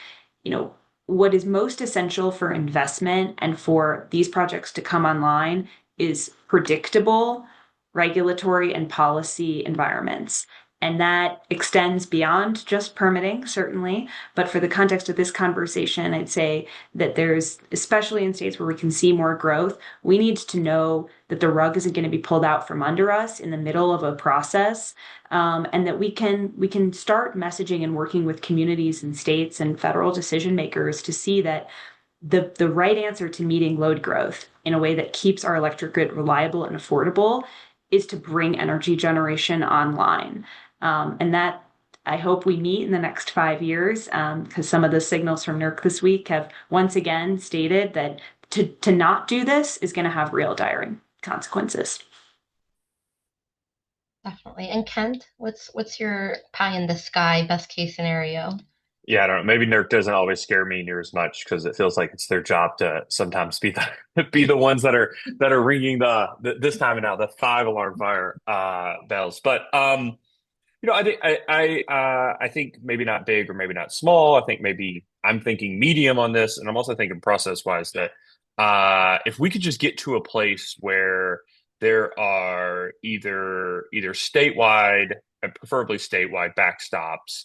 what is most essential for investment and for these projects to come online is predictable regulatory and policy environments. And that extends beyond just permitting, certainly. But for the context of this conversation, I'd say that there's, especially in states where we can see more growth, we need to know that the rug isn't going to be pulled out from under us in the middle of a process, and that we can start messaging and working with communities and states and federal decision makers to see that the right answer to meeting load growth in a way that keeps our electric grid reliable and affordable is to bring energy generation online. And that I hope we meet in the next 5 years, because some of the signals from NERC this week have once again stated that to not do this is going to have real dire consequences. Definitely. And Kent, what's your pie in the sky best case scenario? Yeah, I don't know. Maybe NERC doesn't always scare me near as much because it feels like it's their job to sometimes be the be the ones that are ringing the this time and now the five alarm fire bells. But I think I think maybe not big or maybe not small. I think maybe I'm thinking medium on this, and I'm also thinking process wise that if we could just get to a place where there are either statewide, and preferably statewide backstops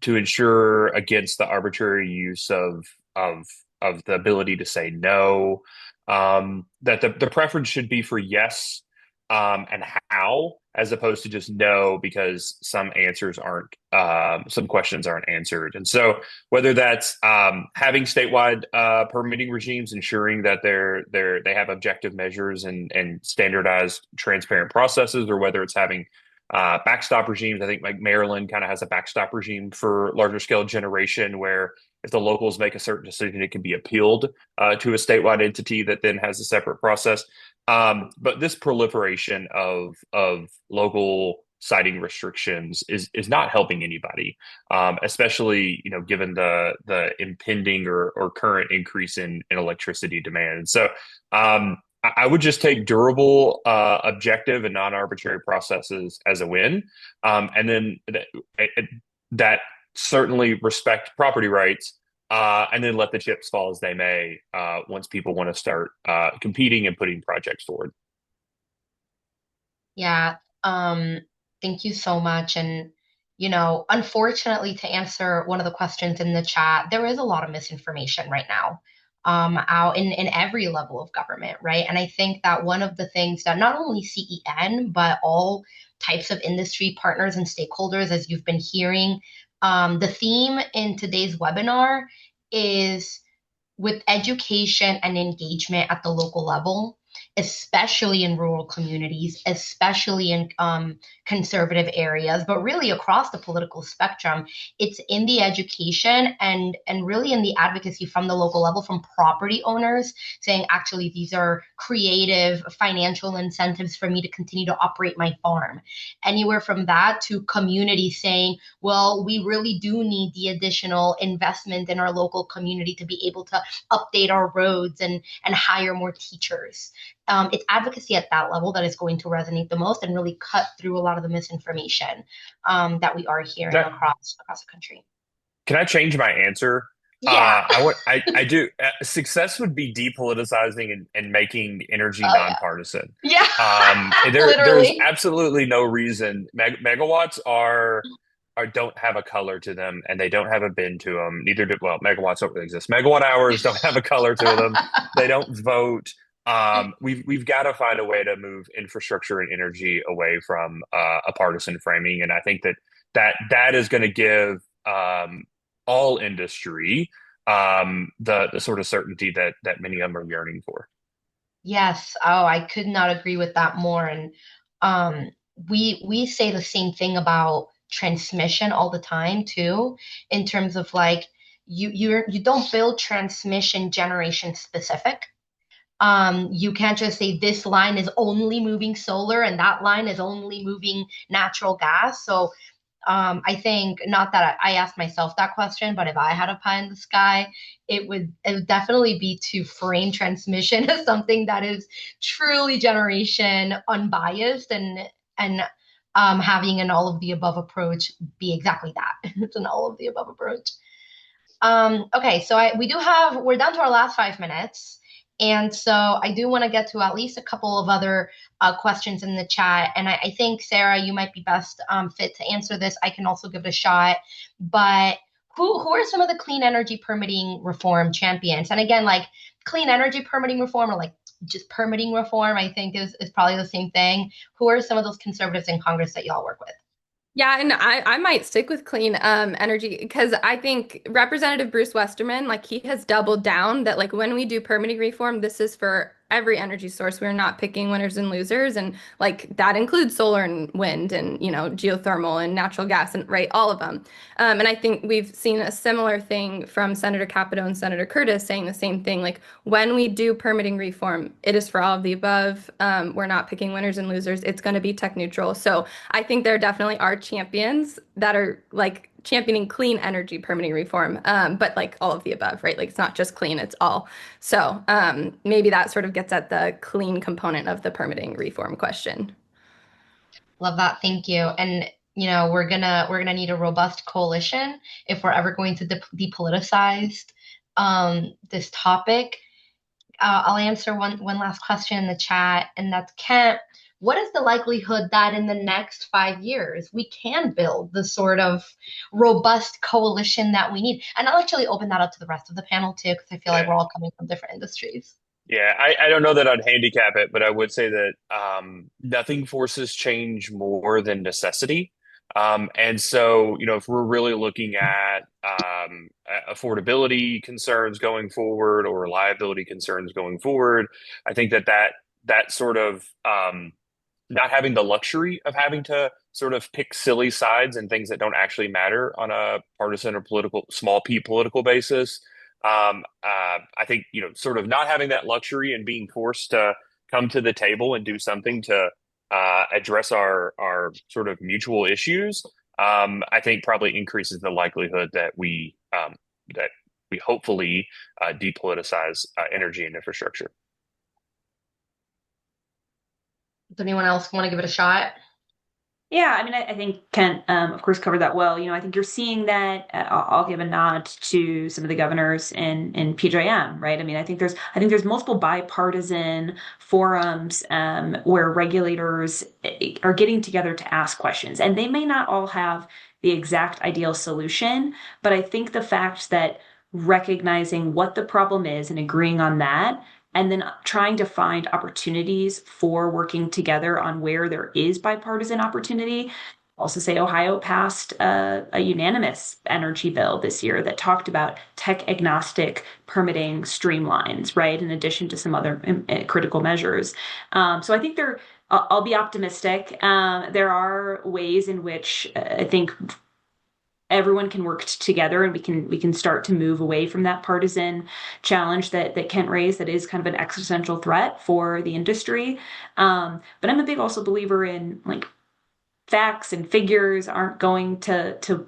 to ensure against the arbitrary use of of the ability to say no. That the preference should be for yes, and how, as opposed to just no, because some answers aren't, some questions aren't answered. And so, whether that's having statewide permitting regimes, ensuring that they have objective measures and standardized, transparent processes, or whether it's having backstop regimes. I think like Maryland kind of has a backstop regime for larger scale generation where if the locals make a certain decision, it can be appealed to a statewide entity that then has a separate process. But this proliferation of local siting restrictions is not helping anybody, especially given the impending or current increase in electricity demand. And so I would just take durable, objective, and non-arbitrary processes as a win, and then that certainly respect property rights, and then let the chips fall as they may once people want to start competing and putting projects forward. Yeah. Thank you so much. And, unfortunately, to answer one of the questions in the chat, there is a lot of misinformation right now, out in every level of government, right? And I think that one of the things that not only CEN, but all types of industry partners and stakeholders, as you've been hearing, the theme in today's webinar is with education and engagement at the local level, especially in rural communities, especially in conservative areas, but really across the political spectrum. It's in the education and really in the advocacy from the local level, from property owners saying, actually, these are creative financial incentives for me to continue to operate my farm. Anywhere from that to communities saying, well, we really do need the additional investment in our local community to be able to update our roads and hire more teachers. It's advocacy at that level that is going to resonate the most and really cut through a lot of the misinformation that we are hearing across the country. Can I change my answer? Yeah. I do. Success would be depoliticizing and making energy nonpartisan. Yeah. There's absolutely no reason. Megawatts don't have a color to them, and they don't have a bin to them. Neither do, well, megawatts don't really exist. Megawatt hours don't have a color to them. They don't vote. We've got to find a way to move infrastructure and energy away from a partisan framing, and I think that is going to give all industry the sort of certainty that many of them are yearning for. Yes. Oh, I could not agree with that more. And we say the same thing about transmission all the time too, in terms of like you don't build transmission generation specific. You can't just say this line is only moving solar and that line is only moving natural gas. So I think, not that I asked myself that question, but if I had a pie in the sky, it would definitely be to frame transmission as something that is truly generation unbiased and having an all of the above approach be exactly that. It's an all of the above approach. Okay, so we're down to our last 5 minutes. And so I do want to get to at least a couple of other questions in the chat. And I think, Sarah, you might be best fit to answer this. I can also give it a shot. But who are some of the clean energy permitting reform champions? And again, like clean energy permitting reform or like just permitting reform, I think is probably the same thing. Who are some of those conservatives in Congress that y'all work with? Yeah, and I might stick with clean energy because I think Representative Bruce Westerman, like he has doubled down that like when we do permitting reform, this is for every energy source. We're not picking winners and losers. And like that includes solar and wind and, geothermal and natural gas and right, all of them. And I think we've seen a similar thing from Senator Capito and Senator Curtis saying the same thing. Like when we do permitting reform, it is for all of the above. We're not picking winners and losers. It's going to be tech neutral. So I think there definitely are champions that are like championing clean energy permitting reform, but like all of the above, right? Like it's not just clean, it's all. So maybe that sort of gets at the clean component of the permitting reform question. Love that. Thank you. And we're gonna need a robust coalition if we're ever going to depoliticize this topic. I'll answer one last question in the chat, and that's Kent. What is the likelihood that in the next 5 years we can build the sort of robust coalition that we need? And I'll actually open that up to the rest of the panel too, because I feel like we're all coming from different industries. Yeah, I don't know that I'd handicap it, but I would say that nothing forces change more than necessity. And so, if we're really looking at affordability concerns going forward or reliability concerns going forward, I think that sort of not having the luxury of having to sort of pick silly sides and things that don't actually matter on a partisan or small p political basis. I think, sort of not having that luxury and being forced to come to the table and do something to address our sort of mutual issues, I think probably increases the likelihood that we hopefully depoliticize energy and infrastructure. Does anyone else want to give it a shot? Yeah, I mean, I think Kent, of course, covered that well. I think you're seeing that. I'll give a nod to some of the governors in PJM, right? I mean, I think there's multiple bipartisan forums where regulators are getting together to ask questions, and they may not all have the exact ideal solution, but I think the fact that recognizing what the problem is and agreeing on that and then trying to find opportunities for working together on where there is bipartisan opportunity. Also say Ohio passed a unanimous energy bill this year that talked about tech agnostic permitting streamlines, right? In addition to some other critical measures. So I think I'll be optimistic. There are ways in which I think everyone can work together and we can start to move away from that partisan challenge that Kent raised that is kind of an existential threat for the industry. But I'm a big also believer in like facts and figures aren't going to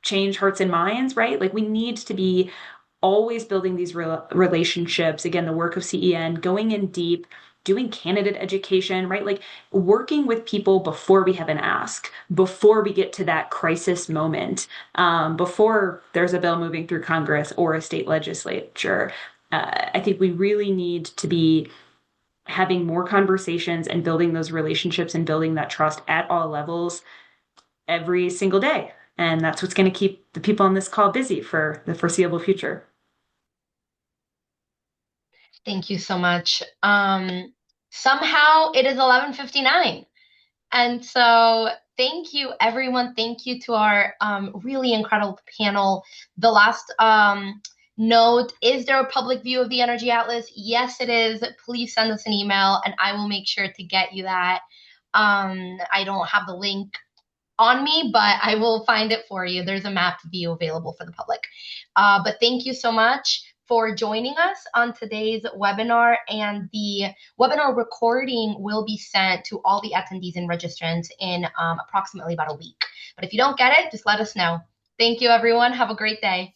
change hearts and minds, right? Like we need to be always building these relationships. Again, the work of CEN, going in deep, doing candidate education, right? Like working with people before we have an ask, before we get to that crisis moment, before there's a bill moving through Congress or a state legislature. I think we really need to be having more conversations and building those relationships and building that trust at all levels every single day. And that's what's going to keep the people on this call busy for the foreseeable future. Thank you so much. Somehow it is 11:59. And so thank you, everyone. Thank you to our really incredible panel. The last note, is there a public view of the Energy Atlas? Yes, it is. Please send us an email and I will make sure to get you that. I don't have the link on me, but I will find it for you. There's a mapped view available for the public. But thank you so much for joining us on today's webinar, and the webinar recording will be sent to all the attendees and registrants in approximately about a week. But if you don't get it, just let us know. Thank you, everyone. Have a great day.